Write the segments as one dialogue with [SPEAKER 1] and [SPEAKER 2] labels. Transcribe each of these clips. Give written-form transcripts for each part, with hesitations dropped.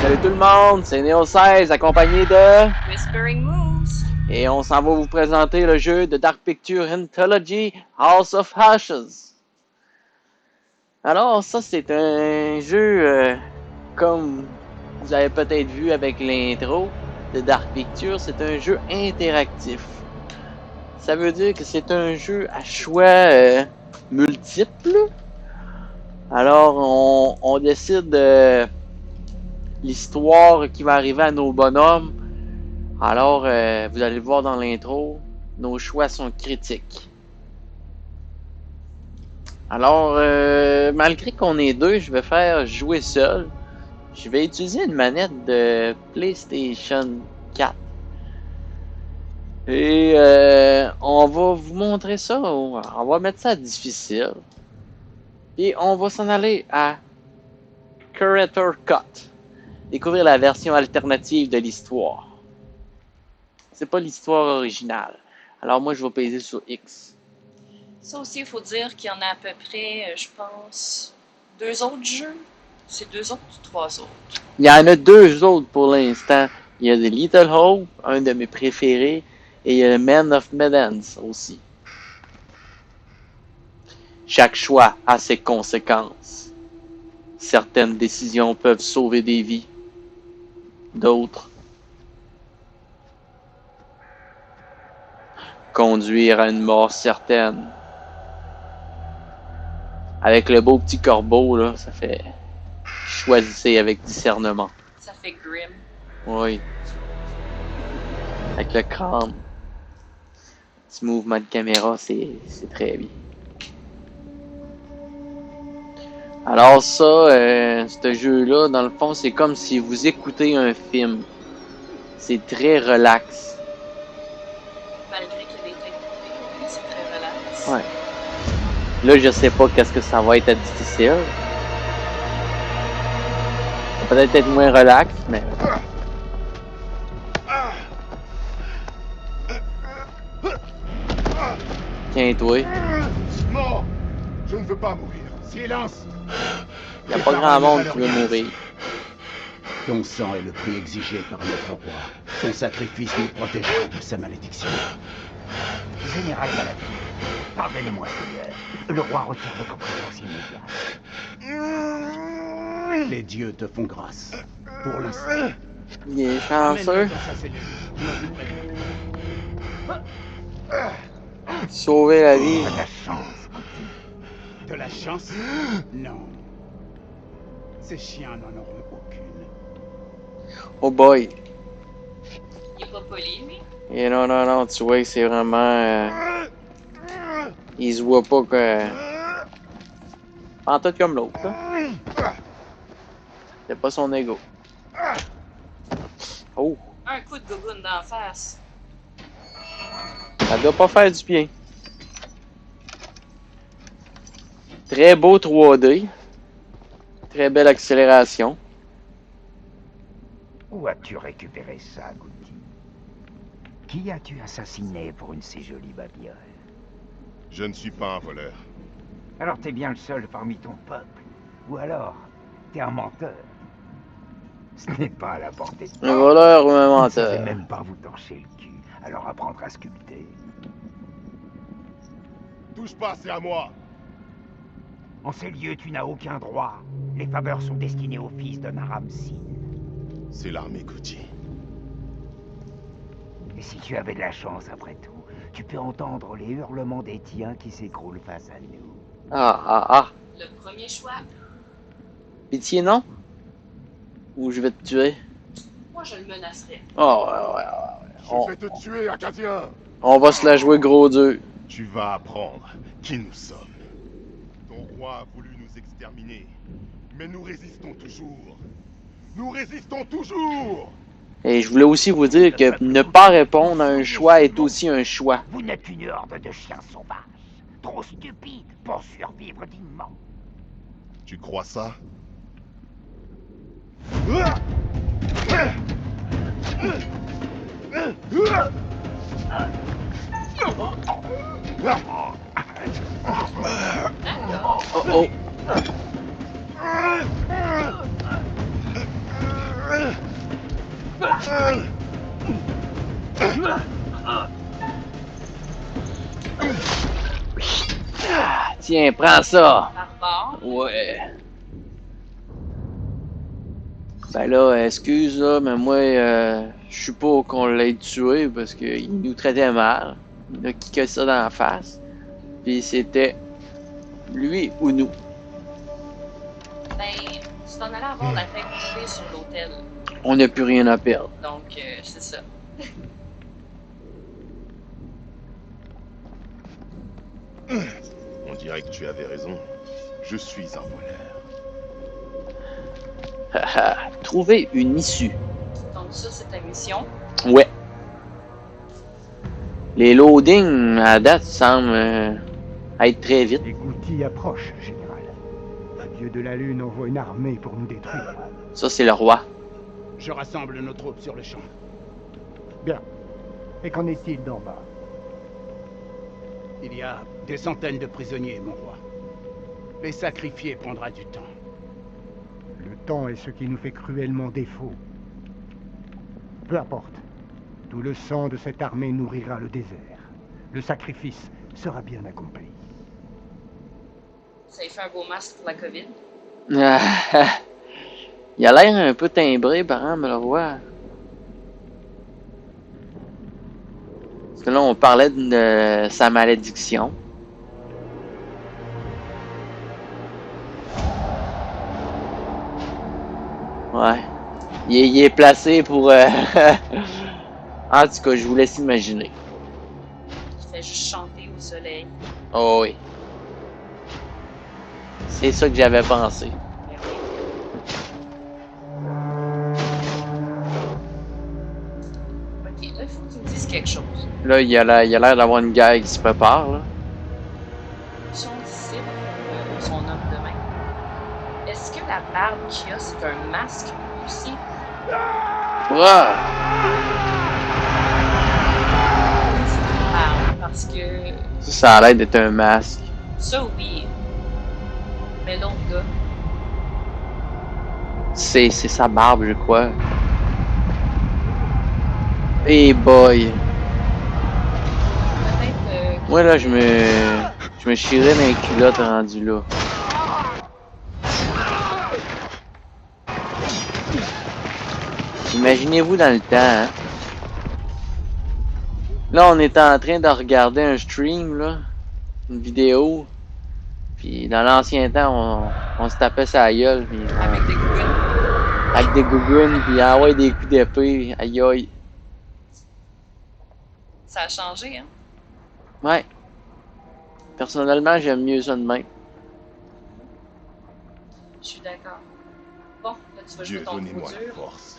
[SPEAKER 1] Salut tout le monde, c'est Neo16 accompagné de...
[SPEAKER 2] Whispering Moose.
[SPEAKER 1] Et on s'en va vous présenter le jeu de Dark Pictures Anthology House of Ashes. Alors ça c'est un jeu, comme vous avez peut-être vu avec l'intro de Dark Pictures, c'est un jeu interactif. Ça veut dire que c'est un jeu à choix multiples. Alors on décide l'histoire qui va arriver à nos bonhommes. Alors, vous allez le voir dans l'intro, nos choix sont critiques. Alors, malgré qu'on est deux, je vais faire jouer seul. Je vais utiliser une manette de PlayStation 4. Et on va vous montrer ça. On va mettre ça à difficile. Et on va s'en aller à Creator Cut. Découvrir la version alternative de l'histoire. C'est pas l'histoire originale. Alors moi, je vais peser sur X.
[SPEAKER 2] Ça aussi, il faut dire qu'il y en a à peu près, je pense, 2 autres jeux. C'est 2 autres ou 3 autres?
[SPEAKER 1] Il y en a 2 autres pour l'instant. Il y a The Little Hope, un de mes préférés, et il y a Man of Medan aussi. Chaque choix a ses conséquences. Certaines décisions peuvent sauver des vies. D'autres, conduire à une mort certaine. Avec le beau petit corbeau, là, ça fait... Choisissez avec discernement.
[SPEAKER 2] Ça fait grim.
[SPEAKER 1] Oui. Avec le crâne. Petit mouvement de caméra, c'est très bien. Alors ça, ce jeu-là, dans le fond, c'est comme si vous écoutez un film. C'est très relax.
[SPEAKER 2] Malgré qu'il y a des têtes coupées, c'est très relax.
[SPEAKER 1] Ouais. Là, je sais pas qu'est-ce que ça va être difficile. Ça va peut-être être moins relax, mais... Tiens, toi.
[SPEAKER 3] Non! Je ne veux pas mourir. Silence!
[SPEAKER 1] Y a pas grand monde qui veut mourir.
[SPEAKER 3] Ton sang est le prix exigé par notre roi. Ton sacrifice nous protégera de sa malédiction.
[SPEAKER 4] Général Galadriel, pardonnez-moi, Seigneur. Le roi requiert votre présence immédiate.
[SPEAKER 3] Les dieux te font grâce. Pour l'instant.
[SPEAKER 1] Il est chanceux. Sauver la vie.
[SPEAKER 4] De la chance,
[SPEAKER 3] De la chance? Non. Ces chiens n'en auront aucune.
[SPEAKER 1] Oh boy.
[SPEAKER 2] Il est pas poli, lui.
[SPEAKER 1] Et non, tu vois que c'est vraiment... il se voit pas que... En tout comme l'autre, là. C'est pas son ego. Oh,
[SPEAKER 2] Un coup de gogoune d'en face.
[SPEAKER 1] ça doit pas faire du bien. Très beau 3D. Très belle accélération.
[SPEAKER 4] Où as-tu récupéré ça, Goutti? Qui as-tu assassiné pour une si jolie babiole?
[SPEAKER 5] Je ne suis pas un voleur.
[SPEAKER 4] Alors t'es bien le seul parmi ton peuple. Ou alors, t'es un menteur. Ce n'est pas à la portée de
[SPEAKER 1] Un voleur ou un
[SPEAKER 4] Vous ne savez
[SPEAKER 1] menteur.
[SPEAKER 4] même pas vous torcher le cul. Alors apprendre à sculpter.
[SPEAKER 5] Touche pas, c'est à moi.
[SPEAKER 4] En ces lieux, tu n'as aucun droit. Les faveurs sont destinées aux fils de Naram Sin.
[SPEAKER 5] C'est l'armée Gucci.
[SPEAKER 4] Et si tu avais de la chance après tout, tu peux entendre les hurlements des tiens qui s'écroulent face à nous.
[SPEAKER 1] Ah.
[SPEAKER 2] Le premier choix,
[SPEAKER 1] Pitié, non? Ou je vais te tuer?
[SPEAKER 2] moi je le menacerais.
[SPEAKER 1] Oh, ouais.
[SPEAKER 5] Je vais te tuer, Acadien.
[SPEAKER 1] On va se la jouer gros dur.
[SPEAKER 5] Tu vas apprendre qui nous sommes. Ton roi a voulu nous exterminer. Mais nous résistons toujours. Nous résistons toujours.
[SPEAKER 1] Et je voulais aussi vous dire que ne pas répondre à un choix est aussi un choix.
[SPEAKER 4] Vous n'êtes qu'une horde de chiens sauvages, trop stupides pour survivre dignement.
[SPEAKER 5] Tu crois ça?
[SPEAKER 1] Oh oh! Tiens, prends ça!
[SPEAKER 2] Barbare.
[SPEAKER 1] Ouais. Ben là, excuse là, mais moi, je suis pas qu'on l'ait tué parce qu'il nous traitait mal. Il a kické ça dans la face. Puis c'était lui ou nous.
[SPEAKER 2] Ben, tu t'en allais avoir la tête coupée sur l'hôtel.
[SPEAKER 1] On n'a plus rien à perdre.
[SPEAKER 2] Donc, c'est ça.
[SPEAKER 5] On dirait que tu avais raison. Je suis un voleur.
[SPEAKER 1] Haha, trouver une issue.
[SPEAKER 2] Donc, ça, c'est ta mission.
[SPEAKER 1] Ouais. Les loadings à date semblent être très vite.
[SPEAKER 4] Les Goutis approchent, général. Le dieu de la lune envoie une armée pour nous détruire.
[SPEAKER 1] Ça, c'est le roi.
[SPEAKER 3] Je rassemble nos troupes sur le champ.
[SPEAKER 4] Bien. Et qu'en est-il d'en bas?
[SPEAKER 3] Il y a des centaines de prisonniers, mon roi. Les sacrifier prendra du temps.
[SPEAKER 4] Le temps est ce qui nous fait cruellement défaut. Peu importe. Tout le sang de cette armée nourrira le désert. Le sacrifice sera bien accompli.
[SPEAKER 2] Ça lui fait un beau masque pour la COVID.
[SPEAKER 1] Il a l'air un peu timbré, par exemple, le roi. Parce que là, on parlait de sa malédiction. Ouais. Il est placé pour... En tout cas, je vous laisse imaginer.
[SPEAKER 2] Il fait juste chanter au soleil.
[SPEAKER 1] Oh oui. C'est ça que j'avais pensé.
[SPEAKER 2] Ben oui. Ok, là, il faut que tu me dises quelque chose.
[SPEAKER 1] Là, il a l'air d'avoir une guerre qui se prépare, là.
[SPEAKER 2] Son disciple, son homme de main. Est-ce que la barbe qu'il a, c'est un masque aussi?
[SPEAKER 1] Ouah!
[SPEAKER 2] C'est une barbe, parce que
[SPEAKER 1] Ça a l'air d'être un masque.
[SPEAKER 2] ça, oui. Mais l'autre gars,
[SPEAKER 1] C'est sa barbe, je crois. Hey boy!
[SPEAKER 2] peut-être
[SPEAKER 1] Moi, là, je me chierais dans les culottes rendu là. Imaginez-vous dans le temps, hein? Là, on est en train de regarder un stream, là. Une vidéo. Puis dans l'ancien temps, on se tapait sa gueule. Puis
[SPEAKER 2] avec des gougounes.
[SPEAKER 1] avec des gougounes, puis envoyer des coups d'épée. Aïe aïe.
[SPEAKER 2] Ça a changé, hein?
[SPEAKER 1] Ouais. Personnellement, j'aime mieux ça de même.
[SPEAKER 2] Je suis d'accord. Bon, là, tu vas jouer
[SPEAKER 5] Dieu,
[SPEAKER 2] ton coup
[SPEAKER 5] donnez-moi la
[SPEAKER 2] dur.
[SPEAKER 5] force.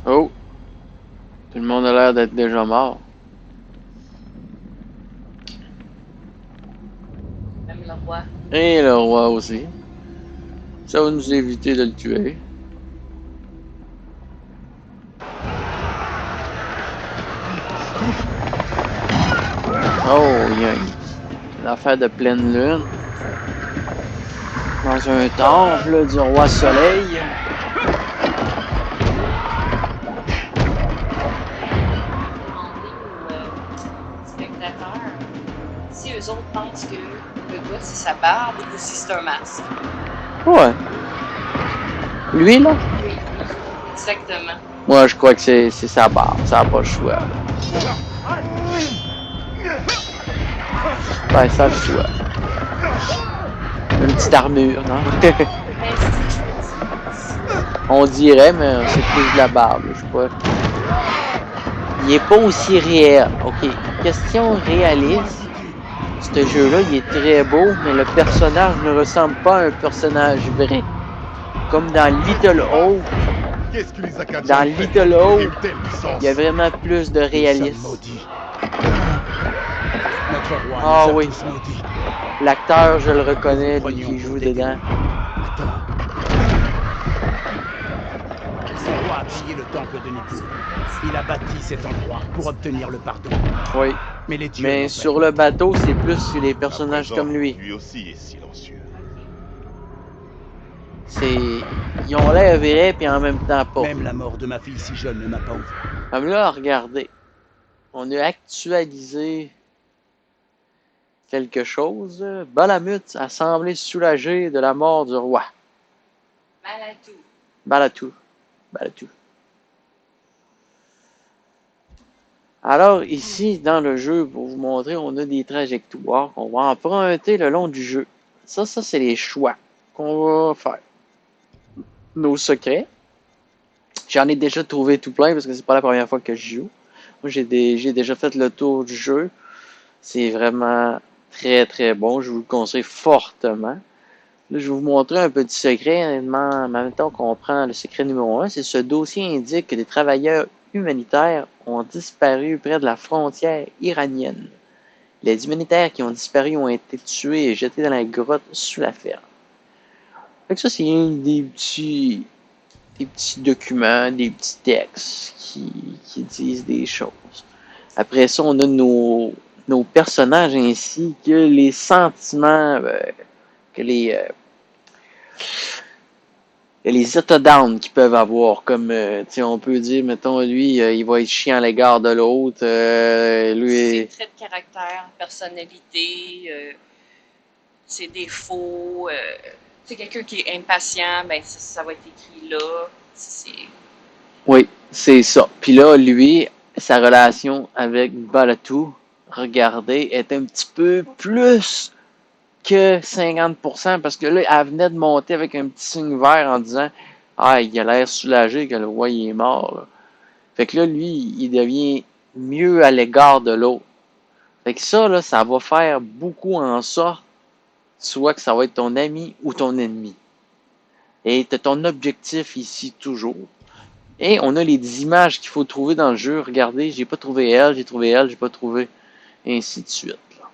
[SPEAKER 1] Oh! Tout le monde a l'air d'être déjà mort.
[SPEAKER 2] Même le roi.
[SPEAKER 1] Et le roi aussi. Ça va nous éviter de le tuer. Oh, il y a une affaire de pleine lune. Dans un temple du roi soleil.
[SPEAKER 2] Demander aux spectateurs si eux autres pensent que le gars, c'est sa barbe ou si c'est un masque.
[SPEAKER 1] Ouais. Lui, là?
[SPEAKER 2] Oui, exactement.
[SPEAKER 1] Moi, je crois que c'est sa barbe. Ça n'a pas le choix. Ouais, ça a le choix. Une petite armure, non?
[SPEAKER 2] Mais c'est
[SPEAKER 1] On dirait, mais c'est plus de la barbe, je crois. Il est pas aussi réel. Ok. Question réaliste. Ce jeu-là, il est très beau, mais le personnage ne ressemble pas à un personnage vrai. Comme dans Little Hope,
[SPEAKER 5] Qu'est-ce que les Acadiens
[SPEAKER 1] dans
[SPEAKER 5] ont fait
[SPEAKER 1] Little
[SPEAKER 5] pour mériter
[SPEAKER 1] Hope,
[SPEAKER 5] une telle puissance?
[SPEAKER 1] il y a vraiment plus de
[SPEAKER 3] Nous sommes
[SPEAKER 1] réalisme.
[SPEAKER 3] maudits. Notre roi
[SPEAKER 1] Ah
[SPEAKER 3] nous a
[SPEAKER 1] oui.
[SPEAKER 3] tous maudits.
[SPEAKER 1] L'acteur, je le
[SPEAKER 3] Que
[SPEAKER 1] reconnais,
[SPEAKER 3] vous
[SPEAKER 1] lui
[SPEAKER 3] prenions
[SPEAKER 1] qui
[SPEAKER 3] pour
[SPEAKER 1] joue
[SPEAKER 3] des
[SPEAKER 1] dedans.
[SPEAKER 3] témoins. À tort. Son roi a pillé le temple de Nippur. Il a bâti cet endroit pour obtenir le pardon.
[SPEAKER 1] Oui.
[SPEAKER 3] Mais les dieux
[SPEAKER 1] Mais
[SPEAKER 3] l'ont
[SPEAKER 1] sur
[SPEAKER 3] vaincu.
[SPEAKER 1] le bateau, c'est plus les
[SPEAKER 5] À
[SPEAKER 1] personnages
[SPEAKER 5] présent,
[SPEAKER 1] comme lui.
[SPEAKER 5] lui aussi est silencieux.
[SPEAKER 1] C'est... Ils ont l'air vrais, puis en même temps pas.
[SPEAKER 3] Même la mort de ma fille si jeune ne m'a pas ouvert.
[SPEAKER 1] Comme là, regardez. On a actualisé quelque chose. Balamut a semblé soulagé de la mort du roi.
[SPEAKER 2] Malatou.
[SPEAKER 1] Balatou. Balatou. Alors, ici, dans le jeu, pour vous montrer, on a des trajectoires qu'on va emprunter le long du jeu. Ça, c'est les choix qu'on va faire. Nos secrets. J'en ai déjà trouvé tout plein parce que c'est pas la première fois que je joue. Moi, j'ai déjà fait le tour du jeu. C'est vraiment très, très bon. Je vous le conseille fortement. Là, je vais vous montrer un petit secret. En même temps qu'on prend le secret numéro 1, c'est ce dossier indique que des travailleurs humanitaires ont disparu près de la frontière iranienne. Les humanitaires qui ont disparu ont été tués et jetés dans la grotte sous la ferme. Fait que ça, c'est des petits documents, des petits textes qui disent des choses. Après ça, on a nos personnages ainsi que les sentiments que les états d'âme qu'ils peuvent avoir. Comme, on peut dire, mettons, lui, il va être chiant à l'égard de l'autre.
[SPEAKER 2] Ses traits de caractère, personnalité, ses défauts. C'est quelqu'un qui est impatient, ben ça va être écrit là.
[SPEAKER 1] Oui, c'est ça. Puis là, lui, sa relation avec Balatou, regardez, est un petit peu plus que 50% parce que là, elle venait de monter avec un petit signe vert en disant ah, il a l'air soulagé que le roi il est mort. Là. Fait que là, lui, il devient mieux à l'égard de l'autre. Fait que ça, là, ça va faire beaucoup en sorte, soit que ça va être ton ami ou ton ennemi. Et t'as ton objectif ici toujours. Et on a les images qu'il faut trouver dans le jeu. Regardez, j'ai pas trouvé elle, j'ai trouvé elle, j'ai pas trouvé. Et ainsi de suite. Là.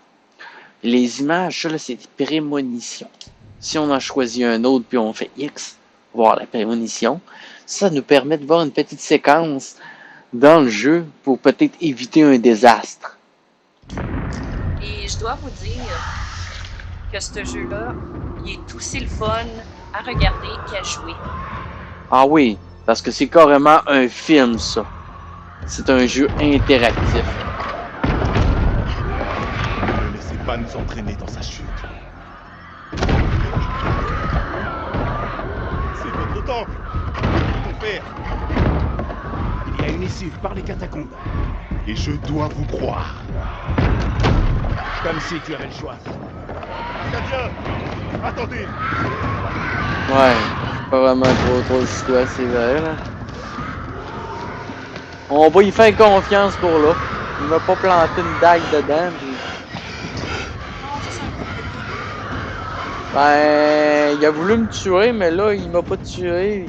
[SPEAKER 1] Les images, ça, là, c'est des prémonitions. Si on en choisit un autre puis on fait X, voir la prémonition, ça nous permet de voir une petite séquence dans le jeu pour peut-être éviter un désastre.
[SPEAKER 2] Et je dois vous dire que ce jeu-là, il est aussi le fun à regarder qu'à jouer.
[SPEAKER 1] Ah oui, parce que c'est carrément un film, ça. C'est un jeu interactif.
[SPEAKER 5] Ne laissez pas nous entraîner dans sa chute. C'est votre temple. Qu'est-ce faire?
[SPEAKER 3] Il y a une issue par les catacombes.
[SPEAKER 5] Et je dois vous croire.
[SPEAKER 3] Comme si tu avais le choix.
[SPEAKER 5] Katia, attendez.
[SPEAKER 1] Ouais, pas vraiment trop le choix, c'est vrai, là. On va y faire confiance pour là. Il m'a pas planté une dague dedans, puis...
[SPEAKER 2] Non, ça c'est un coup de couteau.
[SPEAKER 1] Ben, il a voulu me tuer, mais là, il m'a pas tué.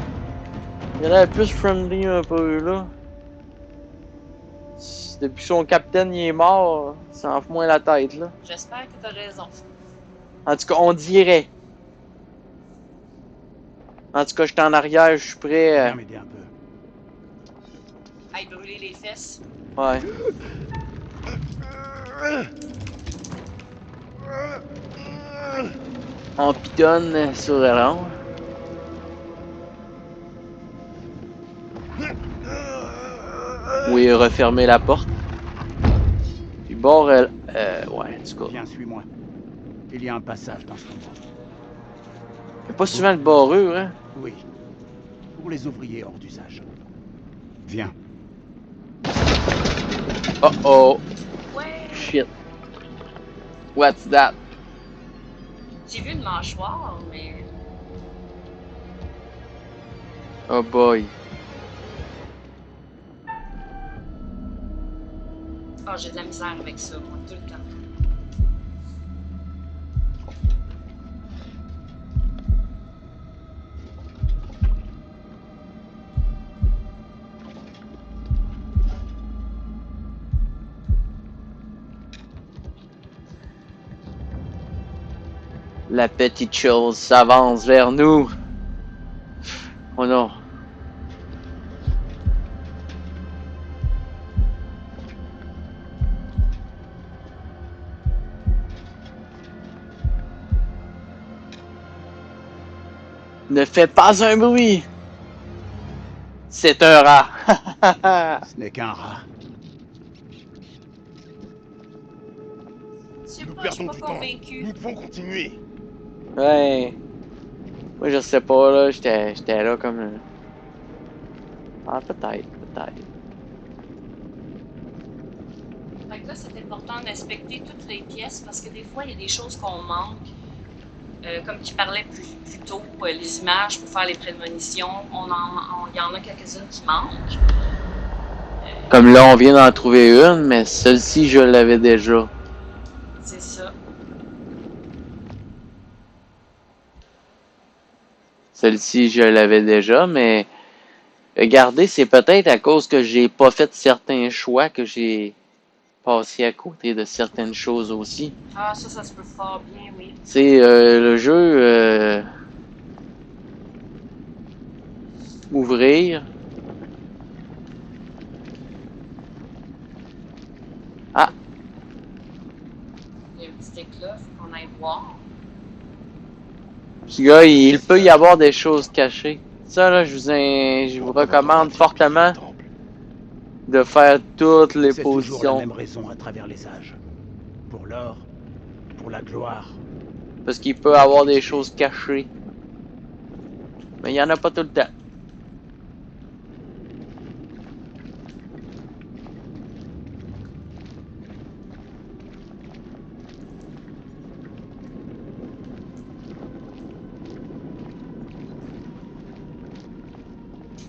[SPEAKER 1] Il a l'air plus friendly un peu, là. Depuis que son capitaine il est mort, ça en fout moins la tête, là.
[SPEAKER 2] J'espère que t'as raison.
[SPEAKER 1] En tout cas, on dirait. En tout cas, je suis en arrière, je suis prêt.
[SPEAKER 3] Viens m'aider un peu.
[SPEAKER 2] Aïe, brûler les fesses.
[SPEAKER 1] Ouais. On pitonne sur le rond. Oui, refermer la porte. Puis bon, ouais, en tout cas.
[SPEAKER 3] Viens, suis-moi. Il y a un passage dans ce endroit.
[SPEAKER 1] Il n'y a pas souvent de barrure, hein?
[SPEAKER 3] Oui. Pour les ouvriers hors d'usage. Viens.
[SPEAKER 1] Oh oh.
[SPEAKER 2] Ouais.
[SPEAKER 1] Shit. What's that?
[SPEAKER 2] J'ai vu une mâchoire, mais
[SPEAKER 1] Oh boy.
[SPEAKER 2] oh, j'ai de la misère avec ça, moi, tout le temps.
[SPEAKER 1] La petite chose s'avance vers nous. Oh non. Ne fais pas un bruit. C'est un rat.
[SPEAKER 3] Ce n'est qu'un rat.
[SPEAKER 2] Je sais
[SPEAKER 5] Nous
[SPEAKER 2] pas, je suis
[SPEAKER 5] perdons
[SPEAKER 2] pas
[SPEAKER 5] du temps.
[SPEAKER 2] convaincue.
[SPEAKER 5] Nous devons continuer.
[SPEAKER 1] Ouais. Moi, je sais pas, là. J'étais là comme... Ah, peut-être.
[SPEAKER 2] Fait que là, c'est important d'inspecter toutes les pièces parce que des fois, il y a des choses qu'on manque. Comme tu parlais plus tôt, les images pour faire les prémonitions, il y en a quelques-unes qui manquent.
[SPEAKER 1] Comme là, on vient d'en trouver une, mais celle-ci, je l'avais déjà.
[SPEAKER 2] C'est ça.
[SPEAKER 1] Celle-ci, je l'avais déjà, mais... Regardez, c'est peut-être à cause que j'ai pas fait certains choix que j'ai passé à côté de certaines choses aussi.
[SPEAKER 2] Ah, ça se peut fort bien, oui.
[SPEAKER 1] C'est le jeu ouvrir. Ah,
[SPEAKER 2] Il y a un petit éclat, faut qu'on aille voir.
[SPEAKER 1] ce gars, il peut y avoir des choses cachées. Ça, là, je vous recommande fortement
[SPEAKER 3] Temple.
[SPEAKER 1] de faire toutes les
[SPEAKER 3] C'est toujours la
[SPEAKER 1] positions.
[SPEAKER 3] même raison à travers les âges. Pour l'or, pour la gloire.
[SPEAKER 1] Parce qu'il peut y avoir des choses cachées. Mais il y en a pas tout le temps.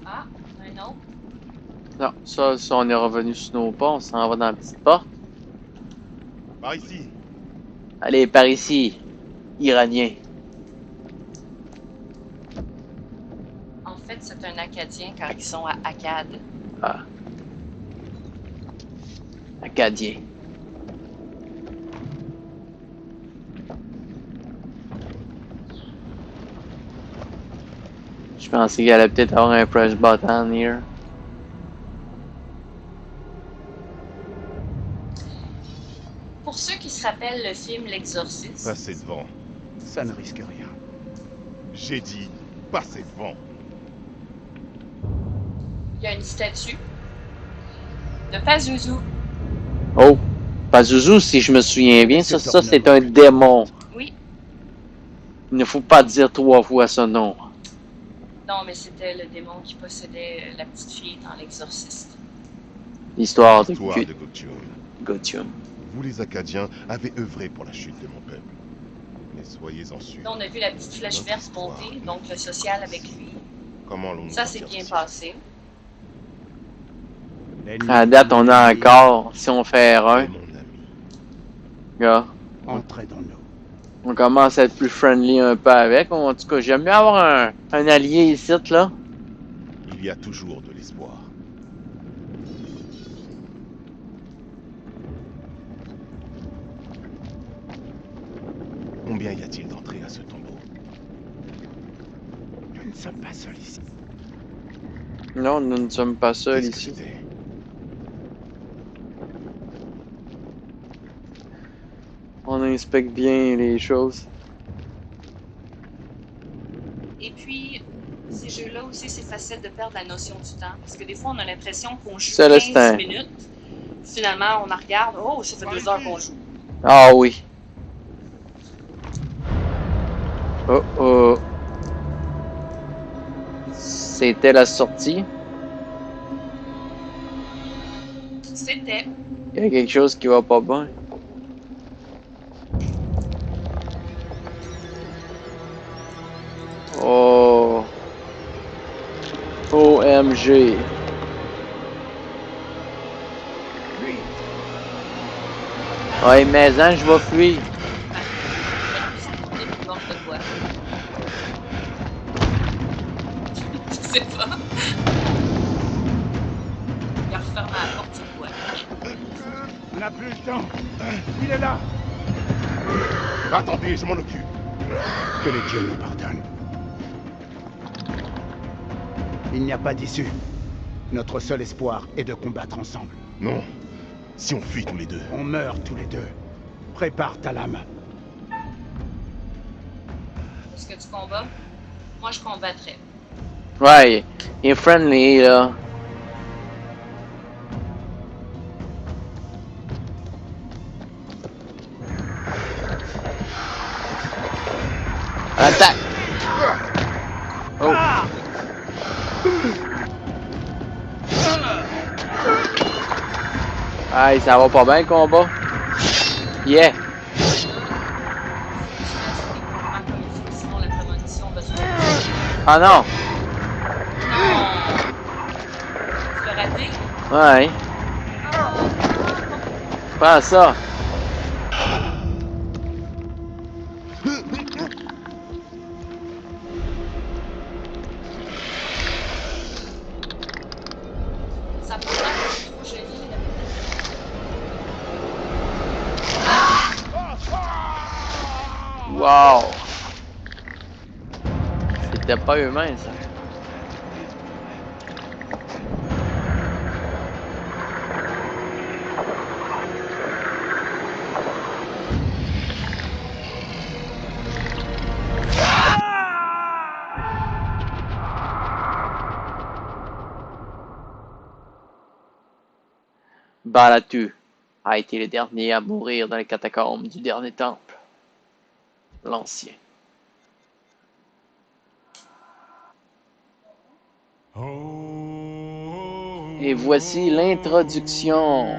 [SPEAKER 2] Ah, un autre.
[SPEAKER 1] Non, ça, on est revenu sur nos pas, on s'en va dans la petite porte.
[SPEAKER 5] Par ici.
[SPEAKER 1] Allez, par ici, Iranien.
[SPEAKER 2] En fait, c'est un Acadien quand ils sont à Akkad.
[SPEAKER 1] Ah. Acadien. Je pensais qu'il allait peut-être avoir un press button here.
[SPEAKER 2] Pour ceux qui se rappellent le film L'Exorciste,
[SPEAKER 5] Passez devant.
[SPEAKER 3] Ça ne risque rien.
[SPEAKER 5] J'ai dit, passez devant.
[SPEAKER 2] il y a une statue de Pazuzu.
[SPEAKER 1] Oh! Pazuzu, si je me souviens bien, ça c'est un démon.
[SPEAKER 2] Oui,
[SPEAKER 1] Il ne faut pas dire 3 fois ce nom.
[SPEAKER 2] non, mais c'était le démon qui possédait la petite fille dans L'Exorciste.
[SPEAKER 1] L'histoire de
[SPEAKER 5] Histoire de Gotium.
[SPEAKER 1] Gotium.
[SPEAKER 5] Vous les Acadiens avez œuvré pour la chute de mon peuple. Mais soyez-en sûrs.
[SPEAKER 2] Là, on a vu la petite flèche
[SPEAKER 5] Notre
[SPEAKER 2] verte
[SPEAKER 5] histoire
[SPEAKER 2] monter,
[SPEAKER 5] nous
[SPEAKER 2] donc le social avec lui.
[SPEAKER 5] Comment allons-nous
[SPEAKER 2] Ça s'est
[SPEAKER 5] sortir
[SPEAKER 2] bien
[SPEAKER 5] d'ici?
[SPEAKER 2] passé.
[SPEAKER 3] L'ennemi
[SPEAKER 1] À date,
[SPEAKER 3] de
[SPEAKER 1] on
[SPEAKER 3] mon
[SPEAKER 1] a
[SPEAKER 3] ennemi
[SPEAKER 1] encore, si on fait
[SPEAKER 5] Et
[SPEAKER 1] R1,
[SPEAKER 5] mon ami.
[SPEAKER 1] gars,
[SPEAKER 3] Entrez dans nous.
[SPEAKER 1] on commence à être plus friendly un peu avec. En tout cas, j'aime mieux avoir un allié ici, là.
[SPEAKER 5] Il y a toujours de l'espoir. Combien y a-t-il d'entrées à ce tombeau?
[SPEAKER 3] Nous ne sommes pas seuls ici.
[SPEAKER 1] Non, nous ne sommes pas seuls
[SPEAKER 5] Qu'est-ce que
[SPEAKER 1] ici.
[SPEAKER 5] c'était?
[SPEAKER 1] On inspecte bien les choses.
[SPEAKER 2] Et puis, ces jeux-là aussi, c'est facile de perdre la notion du temps. Parce que des fois, on a l'impression qu'on joue
[SPEAKER 1] Célestin.
[SPEAKER 2] 15 minutes. Finalement, on en regarde. Oh, ça fait 2 heures qu'on joue.
[SPEAKER 1] Ah oui. Oh oh. C'était la sortie.
[SPEAKER 2] C'était.
[SPEAKER 1] Il y a quelque chose qui va pas bien. Oh. OMG.
[SPEAKER 3] Lui,
[SPEAKER 1] Ouais, mais hein, je vais fuir.
[SPEAKER 2] N'importe quoi. Je sais pas. Il a refermé la porte sur quoi.
[SPEAKER 3] on n'a plus le temps. Il est là.
[SPEAKER 5] Attendez, je m'en occupe.
[SPEAKER 3] Que les dieux nous pardonnent. Il n'y a pas d'issue. Notre seul espoir est de combattre ensemble.
[SPEAKER 5] Non. Si on fuit tous les deux.
[SPEAKER 3] On meurt tous les deux. Prépare ta lame.
[SPEAKER 2] Est-ce que tu combats? Moi, je combattrais.
[SPEAKER 1] Ouais, il est friendly, là. Attaque! Oh! Aïe, ça va pas bien le combat. Yeah!
[SPEAKER 2] Comme il faut, sinon la prémonition va se faire.
[SPEAKER 1] Ah non!
[SPEAKER 2] Non! Tu l'as raté?
[SPEAKER 1] Ouais, prends ça!
[SPEAKER 2] Ça peut être trop joli, là.
[SPEAKER 1] Wow! C'était pas humain, ça. Balatu a été le dernier à mourir dans les catacombes du dernier temple, l'Ancien. Et voici l'introduction.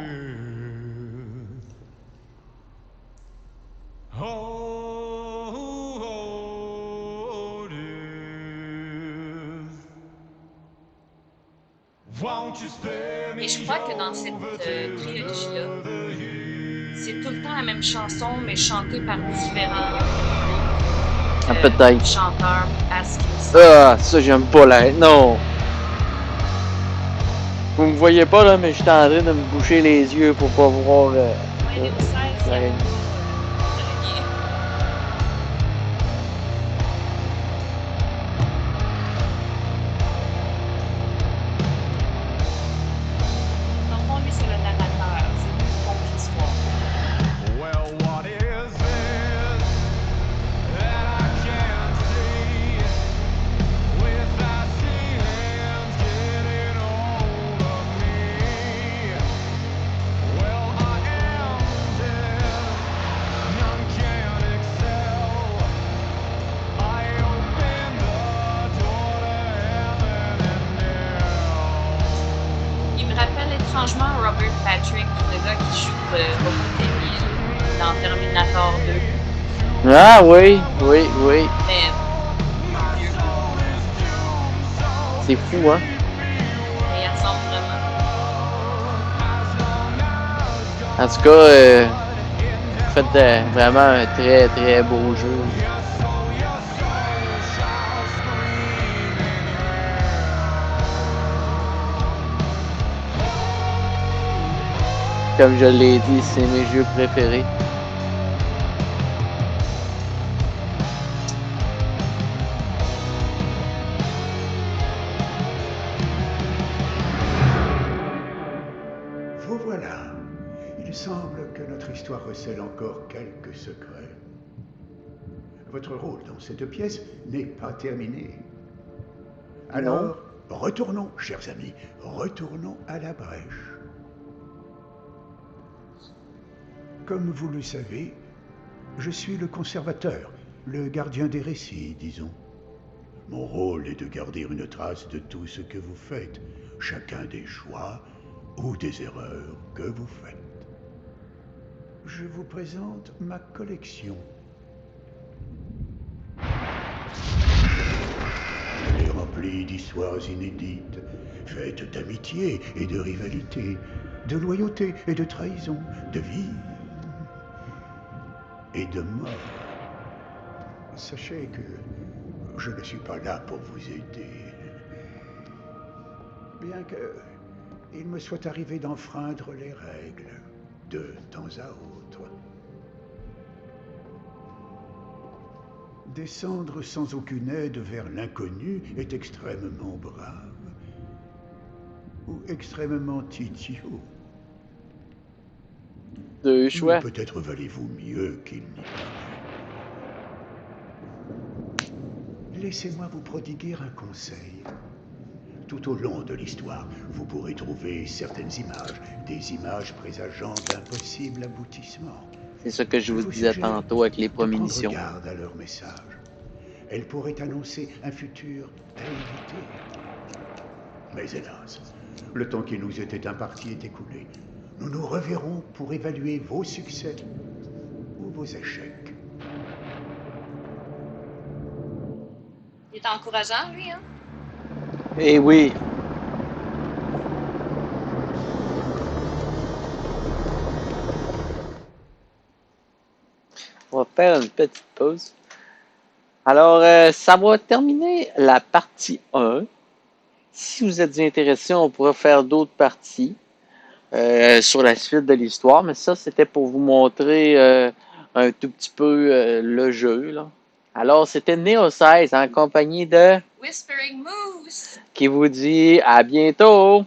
[SPEAKER 2] Et je crois que dans cette trilogie-là, c'est tout le temps la même chanson, mais chantée par différents
[SPEAKER 1] Peut-être.
[SPEAKER 2] chanteurs à ce qu'il me semble.
[SPEAKER 1] Ah, ça j'aime pas la... Non! Vous me voyez pas là, mais j'étais en train de me boucher les yeux pour pas voir...
[SPEAKER 2] Ouais, Léo 16, il y a
[SPEAKER 1] ouais.
[SPEAKER 2] Dans le fond, lui, c'est le narrateur. C'est lui qui compte l'histoire.
[SPEAKER 6] Well, what is this that I can't see? With icy hands getting hold of me. Well, I am dead, none can excel. I open the door to heaven and hell.
[SPEAKER 2] Il me rappelle étrangement Robert Patrick, le gars qui joue Robotech dans Terminator 2.
[SPEAKER 1] Ah oui, oui, oui.
[SPEAKER 2] Mais vieux.
[SPEAKER 1] C'est fou, hein?
[SPEAKER 2] Mais il ressemble vraiment.
[SPEAKER 1] En tout cas, vous faites vraiment un très, très beau jeu. Comme je l'ai dit, c'est mes jeux préférés.
[SPEAKER 3] Vous voilà. Il semble que notre histoire recèle encore quelques secrets. Votre rôle dans cette pièce n'est pas terminé. Alors, retournons, chers amis, retournons à la brèche. Comme vous le savez, je suis le conservateur, le gardien des récits, disons. Mon rôle est de garder une trace de tout ce que vous faites, chacun des choix ou des erreurs que vous faites. Je vous présente ma collection. Elle est remplie d'histoires inédites, faites d'amitié et de rivalité, de loyauté et de trahison, de vie et de mort. Sachez que je ne suis pas là pour vous aider. Bien que il me soit arrivé d'enfreindre les règles de temps à autre. Descendre sans aucune aide vers l'inconnu est extrêmement brave. Ou extrêmement idiot.
[SPEAKER 1] Deux
[SPEAKER 3] Mais
[SPEAKER 1] choix.
[SPEAKER 3] peut-être valez-vous mieux qu'il n'y paraît. Laissez-moi vous prodiguer un conseil. Tout au long de l'histoire, vous pourrez trouver certaines images, des images présageant d'impossibles aboutissements.
[SPEAKER 1] C'est ce que je vous disais
[SPEAKER 3] suggère
[SPEAKER 1] tantôt avec les
[SPEAKER 3] de prendre
[SPEAKER 1] prémonitions.
[SPEAKER 3] garde à leurs messages. Elles pourraient annoncer un futur à éviter. Mais hélas, le temps qui nous était imparti est écoulé. Nous nous reverrons pour évaluer vos succès ou vos échecs.
[SPEAKER 2] Il est encourageant, lui, hein?
[SPEAKER 1] Eh oui. On va faire une petite pause. Alors, ça va terminer la partie 1. Si vous êtes intéressé, on pourra faire d'autres parties sur la suite de l'histoire. Mais ça, c'était pour vous montrer un tout petit peu le jeu, là. Alors, c'était Neo 16 en compagnie de
[SPEAKER 2] Whispering Moose!
[SPEAKER 1] qui vous dit à bientôt.